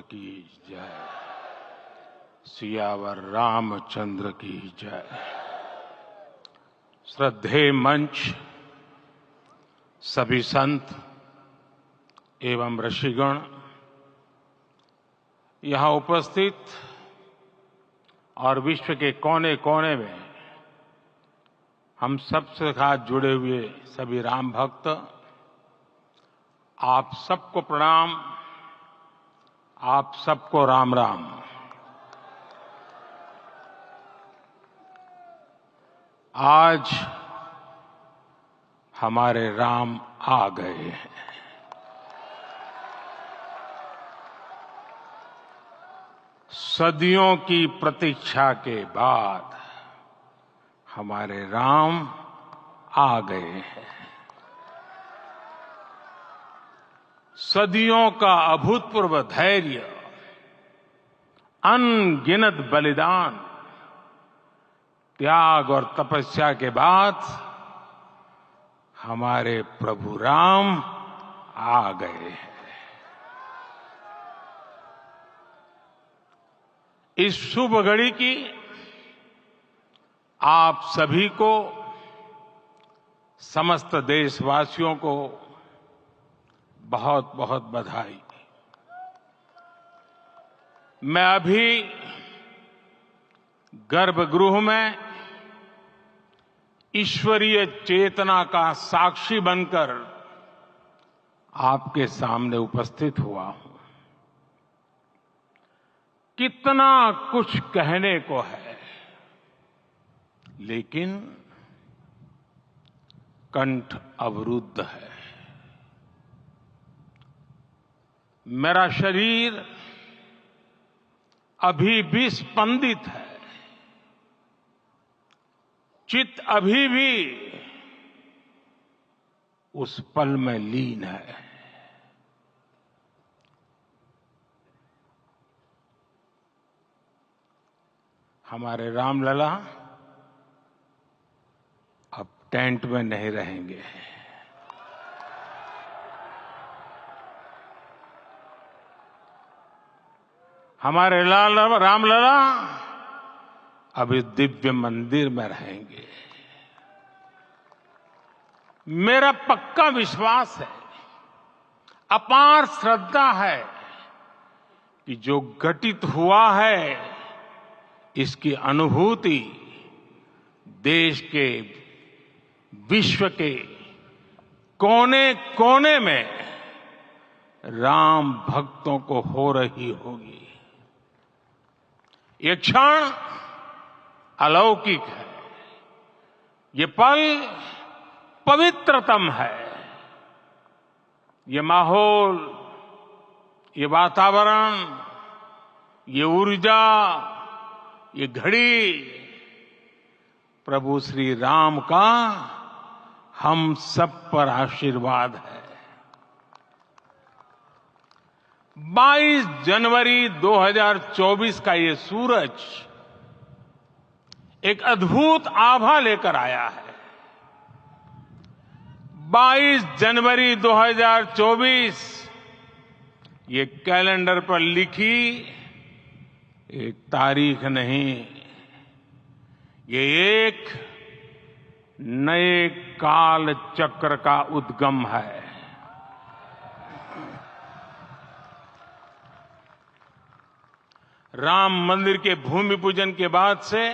की जय। सियावर रामचंद्र की जय। श्रद्धेय मंच, सभी संत एवं ऋषिगण, यहां उपस्थित और विश्व के कोने कोने में हम सबसे साथ जुड़े हुए सभी राम भक्त, आप सबको प्रणाम, आप सबको राम राम। आज हमारे राम आ गए हैं। सदियों की प्रतीक्षा के बाद हमारे राम आ गए हैं। सदियों का अभूतपूर्व धैर्य, अनगिनत बलिदान, त्याग और तपस्या के बाद हमारे प्रभु राम आ गए हैं। इस शुभ घड़ी की आप सभी को, समस्त देशवासियों को बहुत बहुत बधाई। मैं अभी गर्भगृह में ईश्वरीय चेतना का साक्षी बनकर आपके सामने उपस्थित हुआ हूं। कितना कुछ कहने को है, लेकिन कंठ अवरुद्ध है। मेरा शरीर अभी भी स्पंदित है, चित्त अभी भी उस पल में लीन है। हमारे रामलला अब टेंट में नहीं रहेंगे। हमारे रामलला अब इस दिव्य मंदिर में रहेंगे। मेरा पक्का विश्वास है, अपार श्रद्धा है कि जो घटित हुआ है, इसकी अनुभूति देश के, विश्व के कोने कोने में राम भक्तों को हो रही होगी। ये क्षण अलौकिक है, ये पल पवित्रतम है। ये माहौल, ये वातावरण, ये ऊर्जा, ये घड़ी प्रभु श्री राम का हम सब पर आशीर्वाद है। 22 जनवरी 2024 का ये सूरज एक अद्भुत आभा लेकर आया है। 22 जनवरी 2024 ये कैलेंडर पर लिखी एक तारीख नहीं, ये एक नए काल चक्र का उद्गम है। राम मंदिर के भूमि पूजन के बाद से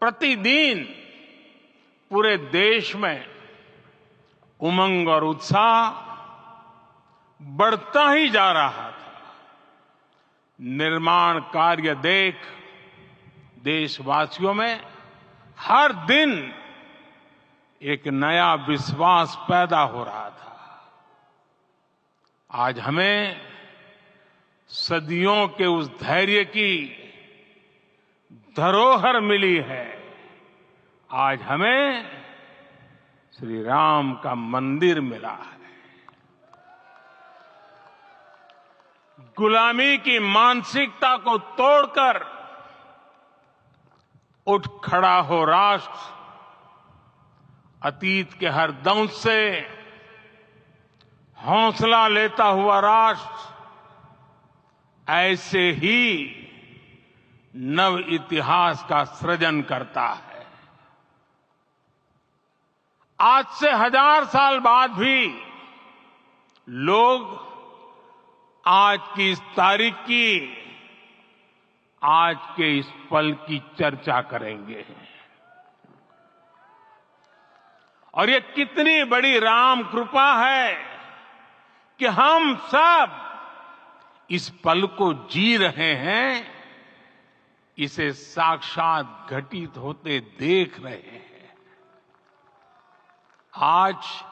प्रतिदिन पूरे देश में उमंग और उत्साह बढ़ता ही जा रहा था। निर्माण कार्य देख देशवासियों में हर दिन एक नया विश्वास पैदा हो रहा था। आज हमें सदियों के उस धैर्य की धरोहर मिली है। आज हमें श्री राम का मंदिर मिला है। गुलामी की मानसिकता को तोड़कर उठ खड़ा हो राष्ट्र। अतीत के हर दंश से हौसला लेता हुआ राष्ट्र ऐसे ही नव इतिहास का सृजन करता है। आज से 1000 साल बाद भी लोग आज की इस तारीख की, आज के इस पल की चर्चा करेंगे। और ये कितनी बड़ी राम कृपा है कि हम सब इस पल को जी रहे हैं, इसे साक्षात घटित होते देख रहे हैं। आज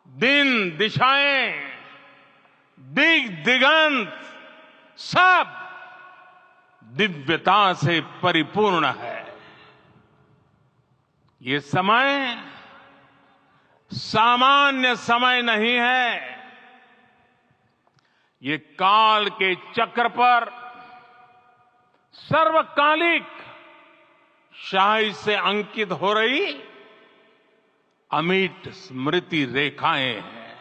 दिन, दिशाएं, दिगंत सब दिव्यता से परिपूर्ण है। ये समय सामान्य समय नहीं है। ये काल के चक्र पर सर्वकालिक शाही से अंकित हो रही अमिट स्मृति रेखाएं हैं।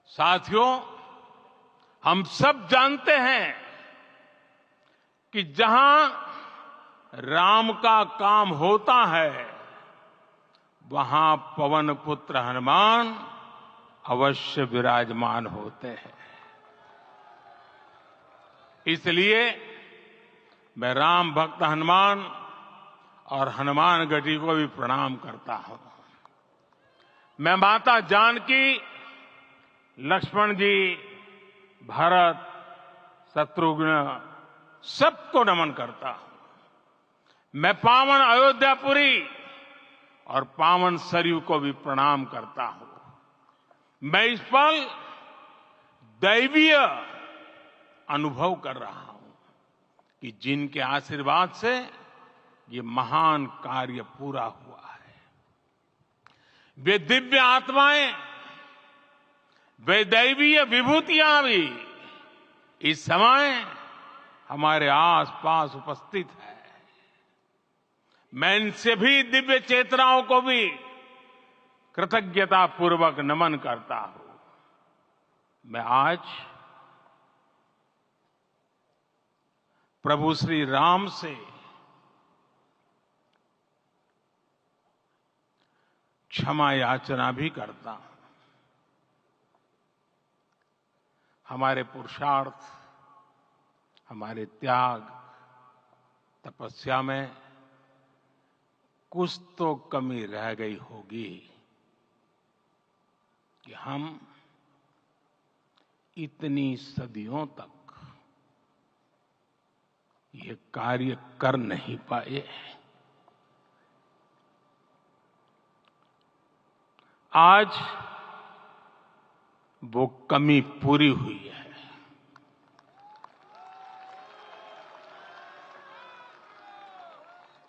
साथियों, हम सब जानते हैं कि जहां राम का काम होता है, वहां पवन पुत्र हनुमान अवश्य विराजमान होते हैं। इसलिए मैं राम भक्त हनुमान और हनुमान गढ़ी को भी प्रणाम करता हूं। मैं माता जानकी, लक्ष्मण जी, भरत, शत्रुघ्न सबको नमन करता हूं। मैं पावन अयोध्यापुरी और पावन सरयू को भी प्रणाम करता हूं। मैं इस पल दैवीय अनुभव कर रहा हूं कि जिनके आशीर्वाद से ये महान कार्य पूरा हुआ है। वे दिव्य आत्माएं, वे दैवीय विभूतियां भी इस समय हमारे आसपास उपस्थित है। मैं इनसे भी दिव्य चेतनाओं को भी कृतज्ञता पूर्वक नमन करता हूं। मैं आज प्रभु श्री राम से क्षमा याचना भी करता हूं। हमारे पुरुषार्थ, हमारे त्याग, तपस्या में कुछ तो कमी रह गई होगी कि हम इतनी सदियों तक ये कार्य कर नहीं पाए। आज वो कमी पूरी हुई है।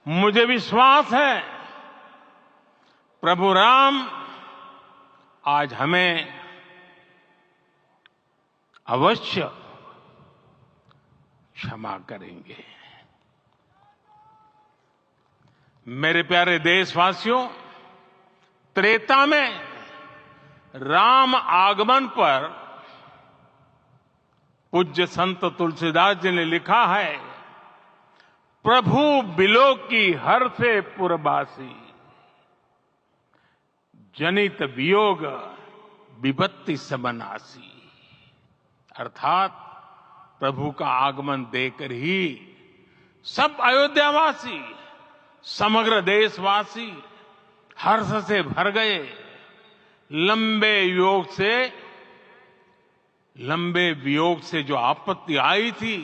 मुझे विश्वास है प्रभु राम आज हमें अवश्य क्षमा करेंगे। मेरे प्यारे देशवासियों, त्रेता में राम आगमन पर पूज्य संत तुलसीदास जी ने लिखा है, प्रभु बिलो की हर से पुरबासी, जनित वियोग विपत्ति सबनासी। अर्थात प्रभु का आगमन देकर ही सब अयोध्यावासी, समग्र देशवासी हर्ष से भर गए। लंबे वियोग से जो आपत्ति आई थी,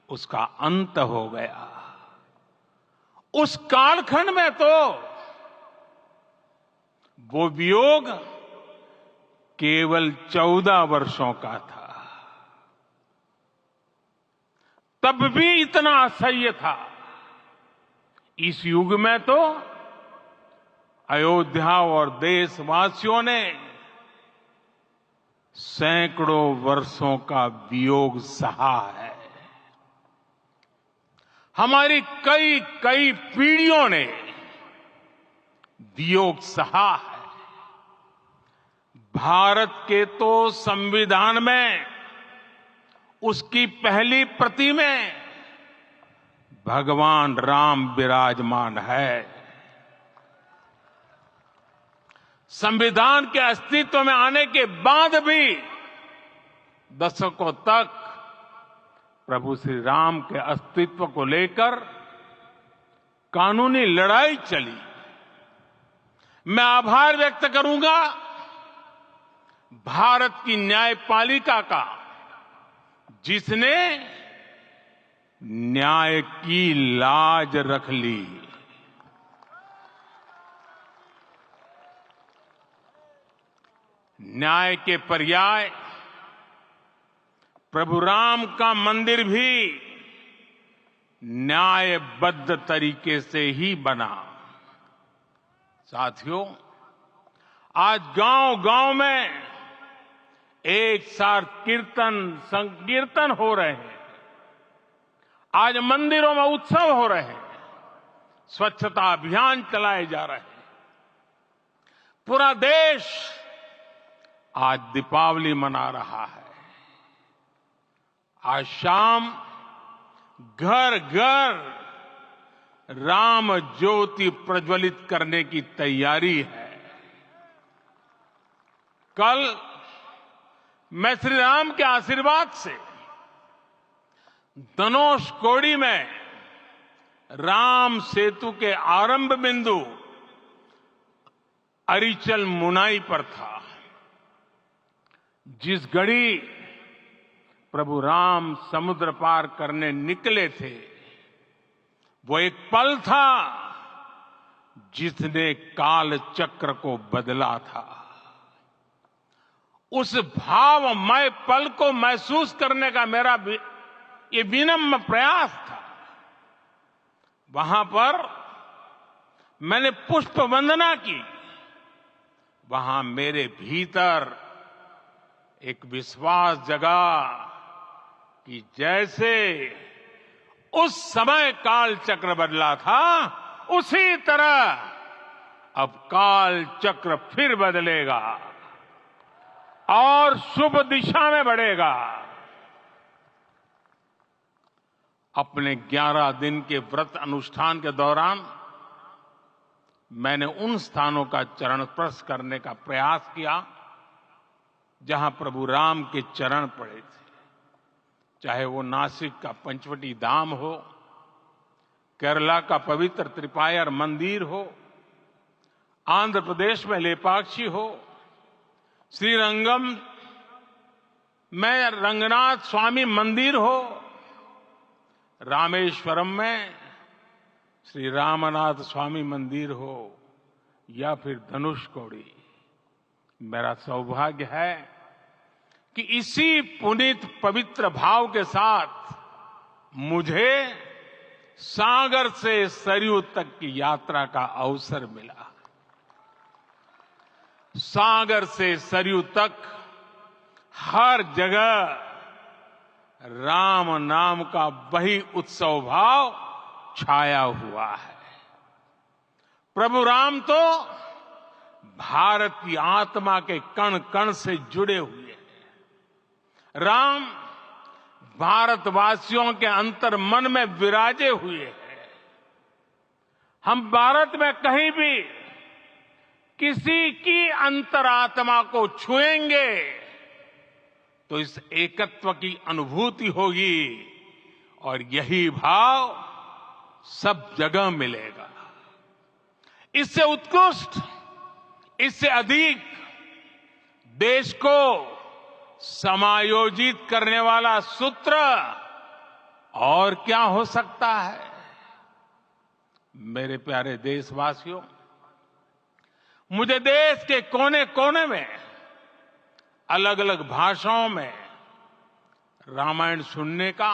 उसका अंत हो गया। उस कालखंड में तो वो वियोग केवल 14 वर्षों का था। तब भी इतना असह्य था। इस युग में तो अयोध्या और देशवासियों ने सैकड़ों वर्षों का वियोग सहा है। हमारी कई कई पीढ़ियों ने वियोग सहा है। भारत के तो संविधान में उसकी पहली प्रति में भगवान राम विराजमान है। संविधान के अस्तित्व में आने के बाद भी दशकों तक प्रभु श्री राम के अस्तित्व को लेकर कानूनी लड़ाई चली। मैं आभार व्यक्त करूंगा भारत की न्यायपालिका का, जिसने न्याय की लाज रख ली। न्याय के पर्याय प्रभु राम का मंदिर भी न्यायबद्ध तरीके से ही बना। साथियों, आज गांव-गांव में एक साथ कीर्तन संकीर्तन हो रहे हैं। आज मंदिरों में उत्सव हो रहे हैं, स्वच्छता अभियान चलाए जा रहे हैं। पूरा देश आज दीपावली मना रहा है। आज शाम घर घर राम ज्योति प्रज्वलित करने की तैयारी है। कल मैं श्री राम के आशीर्वाद से धनुषकोडी में राम सेतु के आरंभ बिंदु अरिचल मुनाई पर था। जिस घड़ी प्रभु राम समुद्र पार करने निकले थे, वो एक पल था जिसने काल चक्र को बदला था। उस भावमय पल को महसूस करने का मेरा ये विनम्र प्रयास था। वहां पर मैंने पुष्प वंदना की। वहां मेरे भीतर एक विश्वास जगा कि जैसे उस समय काल चक्र बदला था, उसी तरह अब काल चक्र फिर बदलेगा और शुभ दिशा में बढ़ेगा। अपने 11 दिन के व्रत अनुष्ठान के दौरान मैंने उन स्थानों का चरण स्पर्श करने का प्रयास किया जहां प्रभु राम के चरण पड़े थे। चाहे वो नासिक का पंचवटी धाम हो, केरला का पवित्र त्रिपायर मंदिर हो, आंध्र प्रदेश में लेपाक्षी हो, श्रीरंगम में रंगनाथ स्वामी मंदिर हो, रामेश्वरम में श्री रामनाथ स्वामी मंदिर हो, या फिर धनुषकोडी। मेरा सौभाग्य है कि इसी पुनीत पवित्र भाव के साथ मुझे सागर से सरयू तक की यात्रा का अवसर मिला। सागर से सरयू तक हर जगह राम नाम का वही उत्सव भाव छाया हुआ है। प्रभु राम तो भारत की आत्मा के कण कण से जुड़े हुए हैं। राम भारतवासियों के अंतर मन में विराजे हुए हैं। हम भारत में कहीं भी किसी की अंतरात्मा को छुएंगे तो इस एकत्व की अनुभूति होगी, और यही भाव सब जगह मिलेगा। इससे उत्कृष्ट, इससे अधिक देश को समायोजित करने वाला सूत्र और क्या हो सकता है। मेरे प्यारे देशवासियों, मुझे देश के कोने कोने में अलग अलग भाषाओं में रामायण सुनने का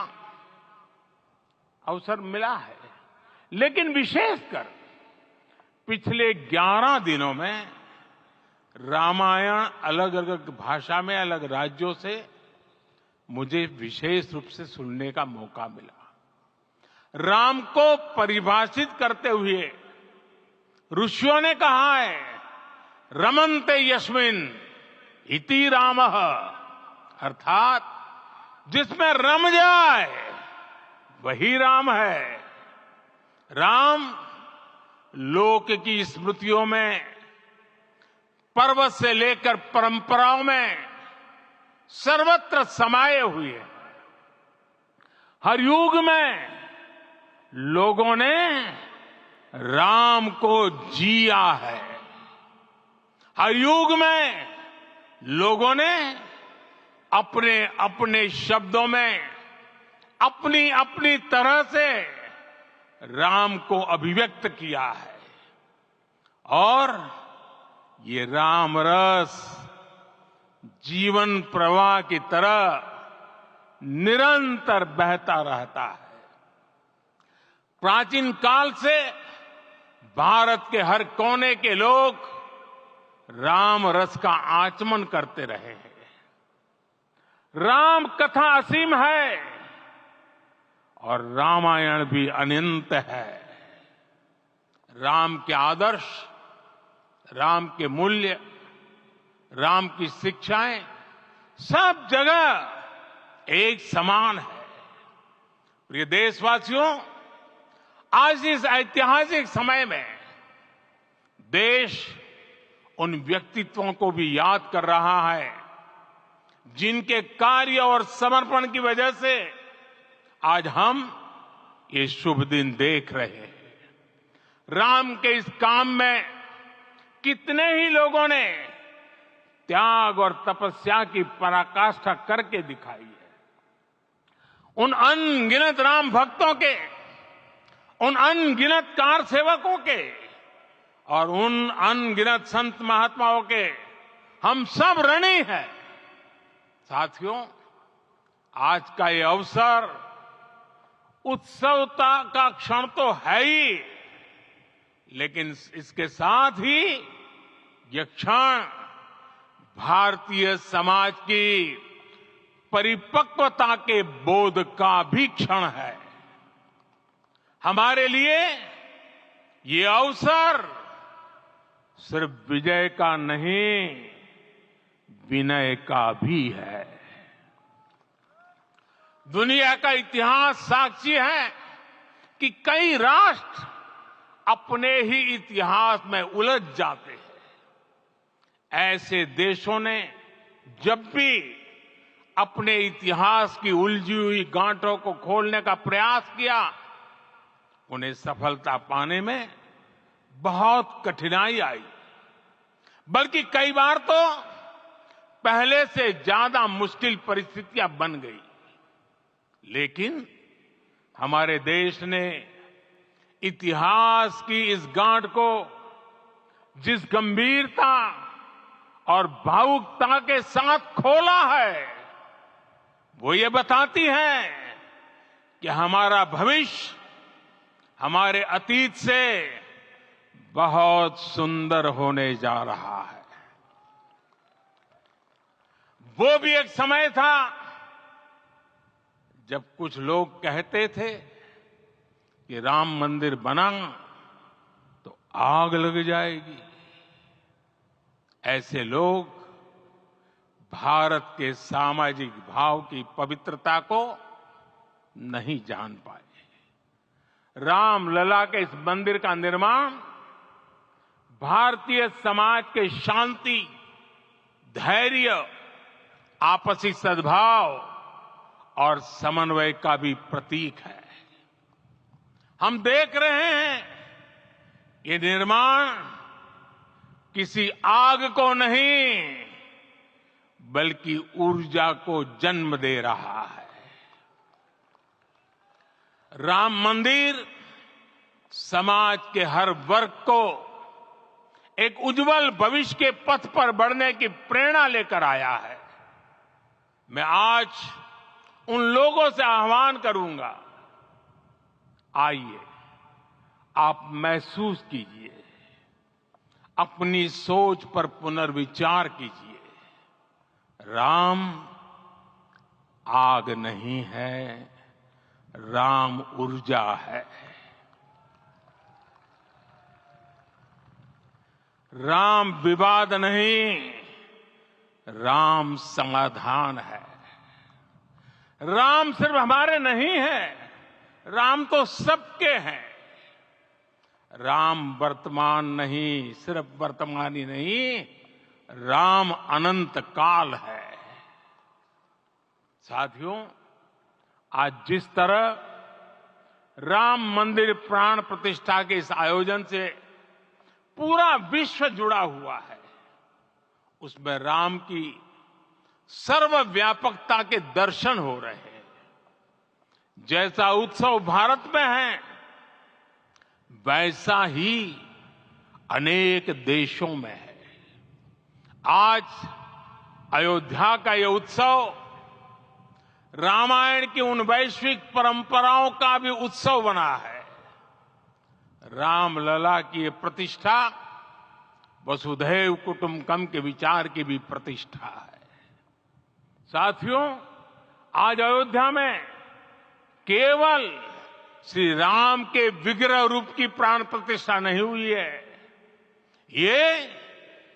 अवसर मिला है, लेकिन विशेषकर पिछले 11 दिनों में रामायण अलग अलग भाषा में अलग राज्यों से मुझे विशेष रूप से सुनने का मौका मिला। राम को परिभाषित करते हुए ऋषियों ने कहा है, रमन्ते यस्मिन् इति रामः, अर्थात जिसमें रम जाए वही राम है। राम लोक की स्मृतियों में, पर्वत से लेकर परंपराओं में सर्वत्र समाये हुए हैं। हर युग में लोगों ने राम को जिया है। हर युग में लोगों ने अपने अपने शब्दों में अपनी अपनी तरह से राम को अभिव्यक्त किया है। और ये राम रस जीवन प्रवाह की तरह निरंतर बहता रहता है। प्राचीन काल से भारत के हर कोने के लोग राम रस का आचमन करते रहे हैं। राम कथा असीम है और रामायण भी अनंत है। राम के आदर्श, राम के मूल्य, राम की शिक्षाएं सब जगह एक समान है। प्रिय देशवासियों, आज इस ऐतिहासिक समय में देश उन व्यक्तित्वों को भी याद कर रहा है जिनके कार्य और समर्पण की वजह से आज हम ये शुभ दिन देख रहे हैं। राम के इस काम में कितने ही लोगों ने त्याग और तपस्या की पराकाष्ठा करके दिखाई है। उन अनगिनत राम भक्तों के, उन अनगिनत कार सेवकों के और उन अनगिनत संत महात्माओं के हम सब ऋणी हैं। साथियों, आज का ये अवसर उत्सवता का क्षण तो है ही, लेकिन इसके साथ ही यह क्षण भारतीय समाज की परिपक्वता के बोध का भी क्षण है। हमारे लिए ये अवसर सिर्फ विजय का नहीं, विनय का भी है। दुनिया का इतिहास साक्षी है कि कई राष्ट्र अपने ही इतिहास में उलझ जाते हैं। ऐसे देशों ने जब भी अपने इतिहास की उलझी हुई गांठों को खोलने का प्रयास किया, उन्हें सफलता पाने में बहुत कठिनाई आई, बल्कि कई बार तो पहले से ज्यादा मुश्किल परिस्थितियां बन गई। लेकिन हमारे देश ने इतिहास की इस गांठ को जिस गंभीरता और भावुकता के साथ खोला है, वो ये बताती है कि हमारा भविष्य हमारे अतीत से बहुत सुंदर होने जा रहा है। वो भी एक समय था जब कुछ लोग कहते थे कि राम मंदिर बना तो आग लग जाएगी। ऐसे लोग भारत के सामाजिक भाव की पवित्रता को नहीं जान पाए। रामलला के इस मंदिर का निर्माण भारतीय समाज के शांति, धैर्य, आपसी सद्भाव और समन्वय का भी प्रतीक है। हम देख रहे हैं ये निर्माण किसी आग को नहीं, बल्कि ऊर्जा को जन्म दे रहा है। राम मंदिर समाज के हर वर्ग को एक उज्जवल भविष्य के पथ पर बढ़ने की प्रेरणा लेकर आया है। मैं आज उन लोगों से आह्वान करूंगा, आइए आप महसूस कीजिए, अपनी सोच पर पुनर्विचार कीजिए। राम आग नहीं है, राम ऊर्जा है। राम विवाद नहीं, राम समाधान है। राम सिर्फ हमारे नहीं है, राम तो सबके हैं। राम वर्तमान नहीं, सिर्फ वर्तमान ही नहीं, राम अनंत काल है। साथियों, आज जिस तरह राम मंदिर प्राण प्रतिष्ठा के इस आयोजन से पूरा विश्व जुड़ा हुआ है, उसमें राम की सर्वव्यापकता के दर्शन हो रहे हैं। जैसा उत्सव भारत में है, वैसा ही अनेक देशों में है। आज अयोध्या का यह उत्सव रामायण की उन वैश्विक परंपराओं का भी उत्सव बना है। रामलला की ये प्रतिष्ठा वसुधैव कुटुंबकम के विचार की भी प्रतिष्ठा है। साथियों, आज अयोध्या में केवल श्री राम के विग्रह रूप की प्राण प्रतिष्ठा नहीं हुई है, ये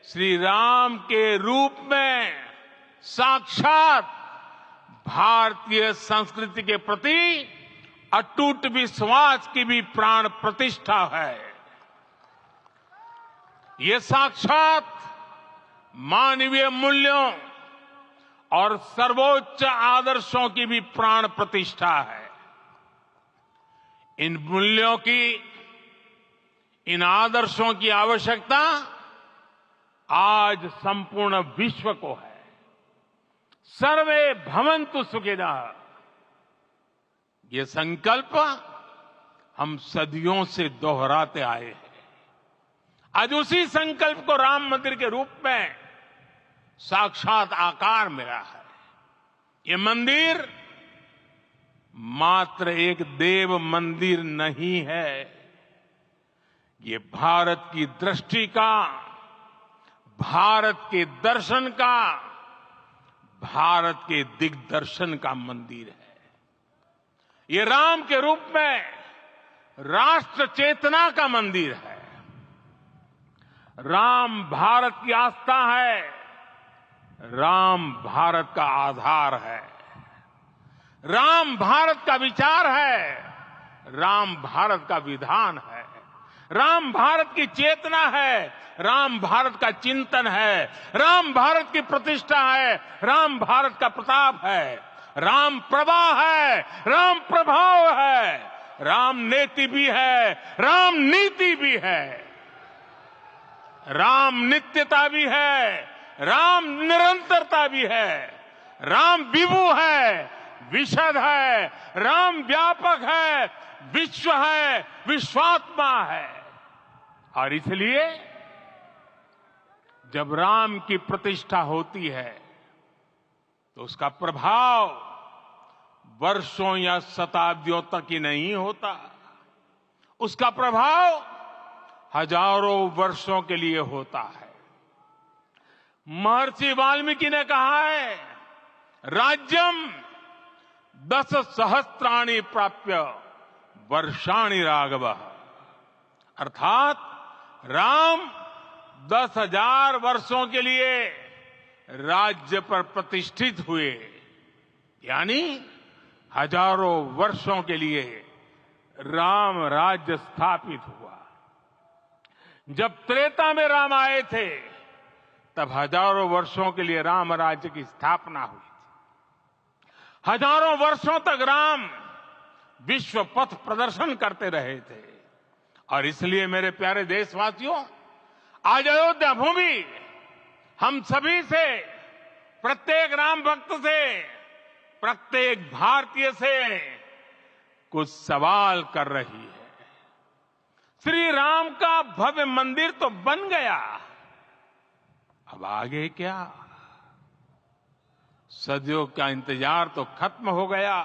श्री राम के रूप में साक्षात भारतीय संस्कृति के प्रति अटूट विश्वास की भी प्राण प्रतिष्ठा है। ये साक्षात मानवीय मूल्यों और सर्वोच्च आदर्शों की भी प्राण प्रतिष्ठा है। इन मूल्यों की, इन आदर्शों की आवश्यकता आज संपूर्ण विश्व को है। सर्वे भवन्तु सुखिनः, ये संकल्प हम सदियों से दोहराते आए हैं। आज उसी संकल्प को राम मंदिर के रूप में साक्षात आकार मिला है। ये मंदिर मात्र एक देव मंदिर नहीं है, ये भारत की दृष्टि का, भारत के दर्शन का, भारत के दिग्दर्शन का मंदिर है। ये राम के रूप में राष्ट्र चेतना का मंदिर है। राम भारत की आस्था है, राम भारत का आधार है, राम भारत का विचार है, राम भारत का विधान है, राम भारत की चेतना है, राम भारत का चिंतन है, राम भारत की प्रतिष्ठा है, राम भारत का प्रताप है, राम प्रवाह है, राम प्रभाव है, राम नेति भी है, राम नीति भी है, राम नित्यता भी है, राम निरंतरता भी है, राम विभु है, विशद है, राम व्यापक है, विश्व है, विश्वात्मा है। और इसलिए जब राम की प्रतिष्ठा होती है तो उसका प्रभाव वर्षों या शताब्दियों तक ही नहीं होता, उसका प्रभाव हजारों वर्षों के लिए होता है। महर्षि वाल्मीकि ने कहा है, राज्यम 10 सहस्त्राणि प्राप्य वर्षाणि राघवः, अर्थात राम 10,000 वर्षों के लिए राज्य पर प्रतिष्ठित हुए, यानी हजारों वर्षों के लिए राम राज्य स्थापित हुआ। जब त्रेता में राम आए थे तब हजारों वर्षों के लिए राम राज्य की स्थापना हुई थी। हजारों वर्षों तक राम विश्व पथ प्रदर्शन करते रहे थे। और इसलिए मेरे प्यारे देशवासियों, आज अयोध्या भूमि हम सभी से, प्रत्येक राम भक्त से, प्रत्येक भारतीय से कुछ सवाल कर रही है। श्री राम का भव्य मंदिर तो बन गया, अब आगे क्या? सदियों का इंतजार तो खत्म हो गया,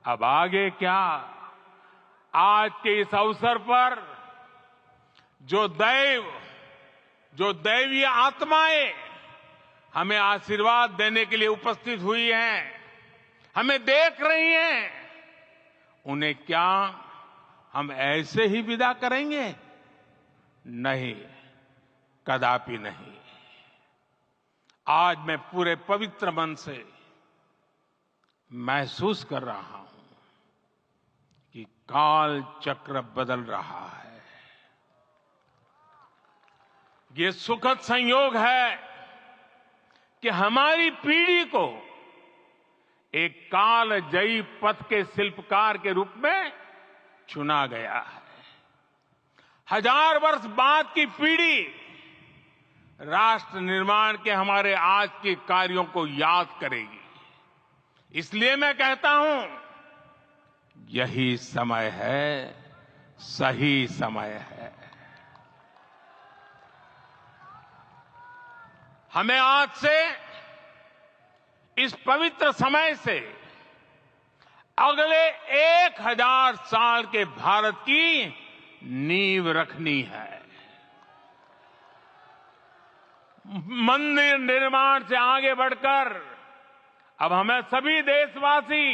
अब आगे क्या? आज के इस अवसर पर जो दैवीय आत्माएं हमें आशीर्वाद देने के लिए उपस्थित हुई हैं, हमें देख रही हैं, उन्हें क्या हम ऐसे ही विदा करेंगे? नहीं, कदापि नहीं। आज मैं पूरे पवित्र मन से महसूस कर रहा हूं कि काल चक्र बदल रहा है। ये सुखद संयोग है कि हमारी पीढ़ी को एक कालजयी पथ के शिल्पकार के रूप में चुना गया है। 1000 वर्ष बाद की पीढ़ी राष्ट्र निर्माण के हमारे आज के कार्यों को याद करेगी। इसलिए मैं कहता हूं, यही समय है, सही समय है। हमें आज से, इस पवित्र समय से अगले 1000 साल के भारत की नींव रखनी है। मंदिर निर्माण से आगे बढ़कर अब हमें सभी देशवासी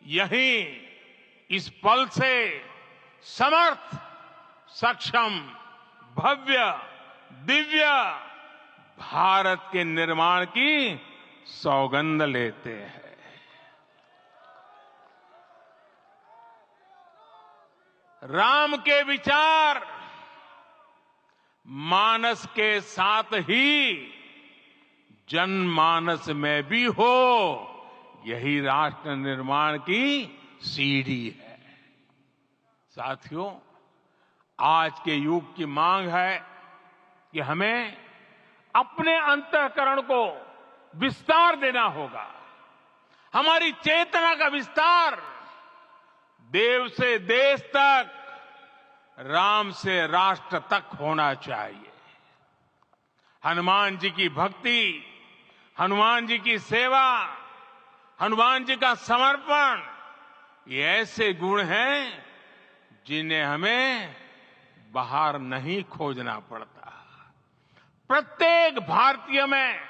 यहीं इस पल से समर्थ, सक्षम, भव्य, दिव्य भारत के निर्माण की सौगंध लेते हैं। राम के विचार मानस के साथ ही जनमानस में भी हो, यही राष्ट्र निर्माण की सीढ़ी है। साथियों, आज के युग की मांग है कि हमें अपने अंतःकरण को विस्तार देना होगा। हमारी चेतना का विस्तार देव से देश तक, राम से राष्ट्र तक होना चाहिए। हनुमान जी की भक्ति, हनुमान जी की सेवा, हनुमान जी का समर्पण, ये ऐसे गुण हैं जिन्हें हमें बाहर नहीं खोजना पड़ता। प्रत्येक भारतीय में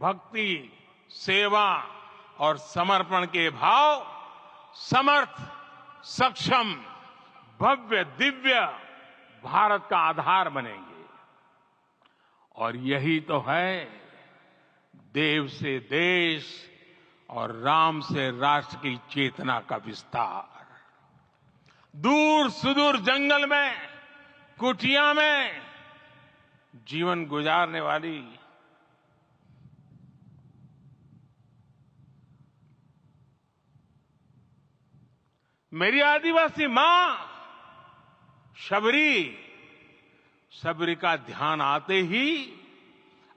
भक्ति, सेवा और समर्पण के भाव समर्थ, सक्षम, भव्य, दिव्य भारत का आधार बनेंगे। और यही तो है देव से देश और राम से राष्ट्र की चेतना का विस्तार। दूर सुदूर जंगल में, कुटिया में जीवन गुजारने वाली मेरी आदिवासी मां शबरी का ध्यान आते ही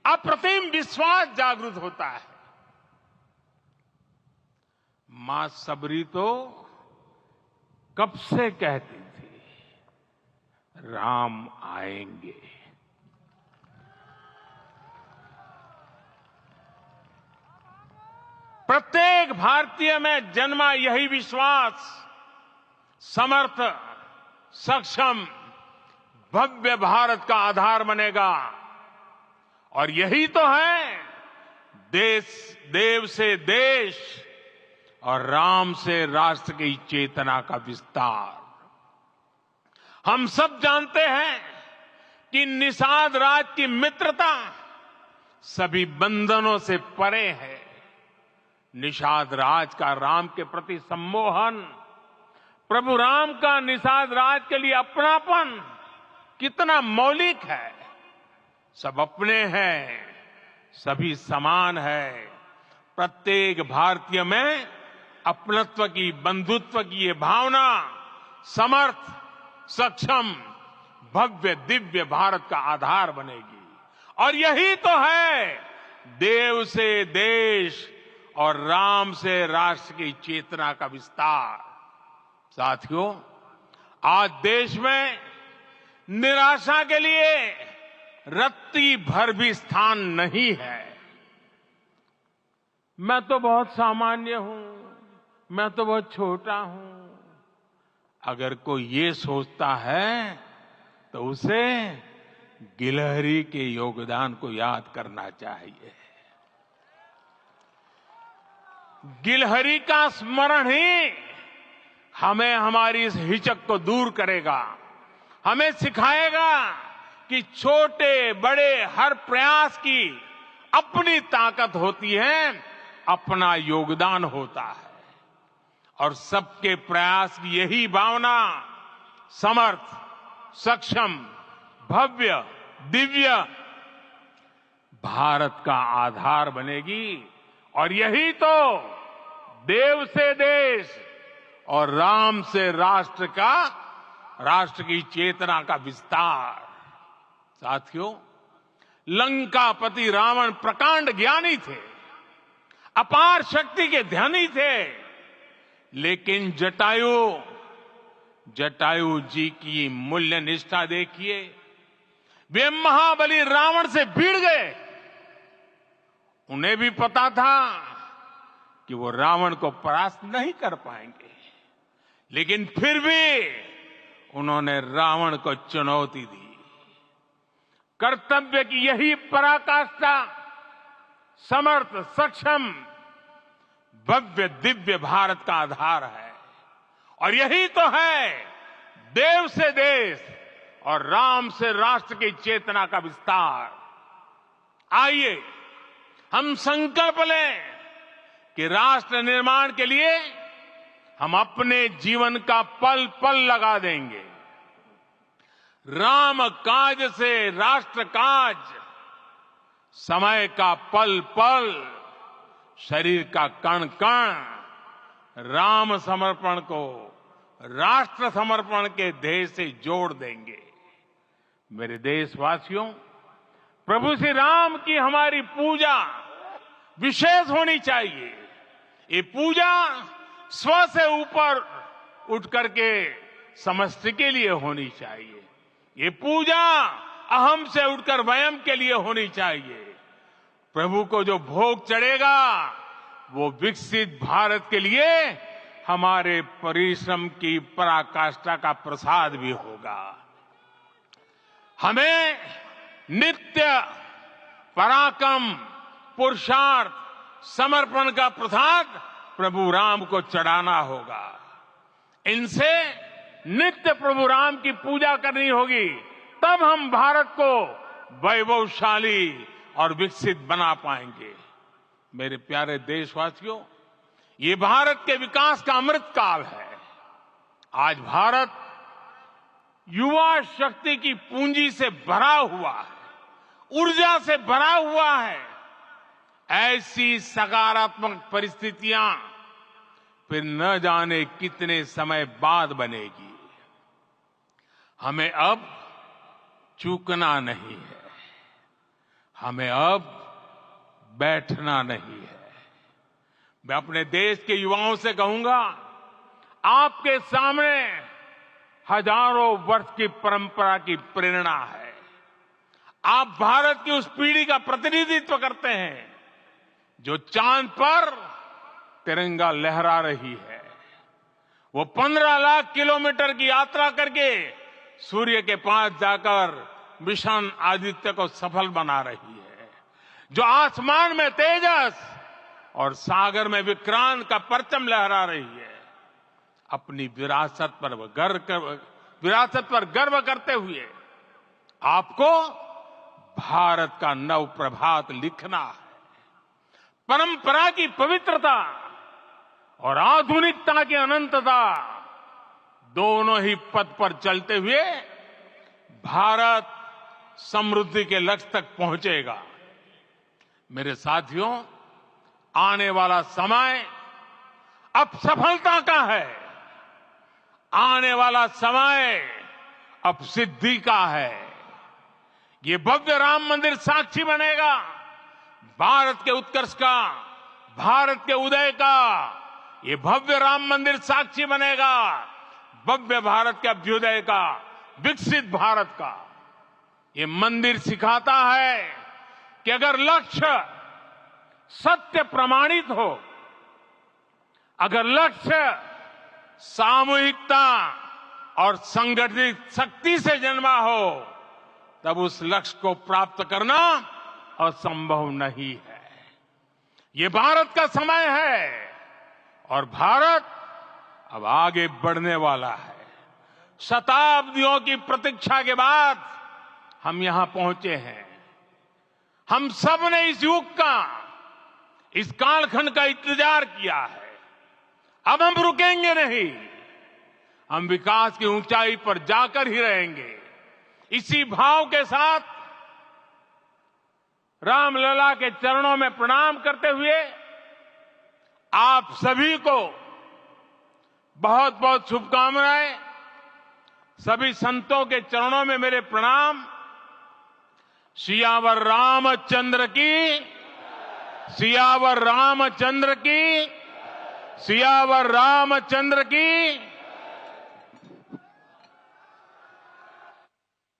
अप्रतिम विश्वास जागृत होता है। मां शबरी तो कब से कहती थी, राम आएंगे। प्रत्येक भारतीय में जन्मा यही विश्वास समर्थ, सक्षम, भव्य भारत का आधार बनेगा। और यही तो है देव से देश और राम से राष्ट्र की चेतना का विस्तार। हम सब जानते हैं कि निषाद राज की मित्रता सभी बंधनों से परे है। निषाद राज का राम के प्रति सम्मोहन, प्रभु राम का निषाद राज के लिए अपनापन कितना मौलिक है। सब अपने हैं, सभी समान है। प्रत्येक भारतीय में अपनत्व की, बंधुत्व की ये भावना समर्थ, सक्षम, भव्य, दिव्य भारत का आधार बनेगी। और यही तो है देव से देश और राम से राष्ट्र की चेतना का विस्तार। साथियों, आज देश में निराशा के लिए रत्ती भर भी स्थान नहीं है। मैं तो बहुत सामान्य हूं, मैं तो बहुत छोटा हूं। अगर कोई ये सोचता है तो उसे गिलहरी के योगदान को याद करना चाहिए। गिलहरी का स्मरण ही हमें हमारी इस हिचक को दूर करेगा, हमें सिखाएगा कि छोटे बड़े हर प्रयास की अपनी ताकत होती है अपना योगदान होता है और सबके प्रयास की यही भावना समर्थ, सक्षम, भव्य, दिव्य भारत का आधार बनेगी। और यही तो देव से देश और राम से राष्ट्र की चेतना का विस्तार। साथियों, लंकापति रावण प्रकांड ज्ञानी थे, अपार शक्ति के धनी थे, लेकिन जटायु जी की मूल्य निष्ठा देखिए। वे महाबली रावण से भिड़ गए। उन्हें भी पता था कि वो रावण को परास्त नहीं कर पाएंगे, लेकिन फिर भी उन्होंने रावण को चुनौती दी। कर्तव्य की यही पराकाष्ठा समर्थ, सक्षम, भव्य, दिव्य भारत का आधार है। और यही तो है देव से देश और राम से राष्ट्र की चेतना का विस्तार। आइए हम संकल्प लें कि राष्ट्र निर्माण के लिए हम अपने जीवन का पल पल लगा देंगे। राम काज से राष्ट्र काज, समय का पल पल, शरीर का कण कण राम समर्पण को राष्ट्र समर्पण के ध्येय से जोड़ देंगे। मेरे देशवासियों, प्रभु श्री राम की हमारी पूजा विशेष होनी चाहिए। ये पूजा स्व से ऊपर उठ करके समष्टि के लिए होनी चाहिए। ये पूजा अहम से उठकर वयम के लिए होनी चाहिए। प्रभु को जो भोग चढ़ेगा वो विकसित भारत के लिए हमारे परिश्रम की पराकाष्ठा का प्रसाद भी होगा। हमें नित्य पराक्रम, पुरुषार्थ, समर्पण का प्रसाद प्रभु राम को चढ़ाना होगा। इनसे नित्य प्रभु राम की पूजा करनी होगी, तब हम भारत को वैभवशाली और विकसित बना पाएंगे। मेरे प्यारे देशवासियों, ये भारत के विकास का अमृत काल है। आज भारत युवा शक्ति की पूंजी से भरा हुआ है, ऊर्जा से भरा हुआ है। ऐसी सकारात्मक परिस्थितियां फिर न जाने कितने समय बाद बनेगी। हमें अब चूकना नहीं है, हमें अब बैठना नहीं है। मैं अपने देश के युवाओं से कहूंगा, आपके सामने हजारों वर्ष की परंपरा की प्रेरणा है। आप भारत की उस पीढ़ी का प्रतिनिधित्व करते हैं जो चांद पर तिरंगा लहरा रही है। वो 15 लाख किलोमीटर की यात्रा करके सूर्य के पास जाकर मिशन आदित्य को सफल बना रही है। जो आसमान में तेजस और सागर में विक्रांत का परचम लहरा रही है। अपनी विरासत पर गर्व करते हुए आपको भारत का नव प्रभात लिखना है। परंपरा की पवित्रता और आधुनिकता की अनंतता, दोनों ही पथ पर चलते हुए भारत समृद्धि के लक्ष्य तक पहुंचेगा। मेरे साथियों, आने वाला समय अब सफलता का है। आने वाला समय अब सिद्धि का है। ये भव्य राम मंदिर साक्षी बनेगा भारत के उत्कर्ष का, भारत के उदय का। ये भव्य राम मंदिर साक्षी बनेगा भव्य भारत के अभ्युदय का, विकसित भारत का। ये मंदिर सिखाता है कि अगर लक्ष्य सत्य प्रमाणित हो, अगर लक्ष्य सामूहिकता और संगठित शक्ति से जन्मा हो, तब उस लक्ष्य को प्राप्त करना असंभव नहीं है। ये भारत का समय है और भारत अब आगे बढ़ने वाला है। शताब्दियों की प्रतीक्षा के बाद हम यहां पहुंचे हैं। हम सब ने इस युग का, इस कालखंड का इंतजार किया है। अब हम रुकेंगे नहीं, हम विकास की ऊंचाई पर जाकर ही रहेंगे। इसी भाव के साथ रामलला के चरणों में प्रणाम करते हुए आप सभी को बहुत बहुत शुभकामनाएं। सभी संतों के चरणों में मेरे प्रणाम। सियावर रामचंद्र की, सियावर रामचंद्र की, सियावर रामचंद्र की।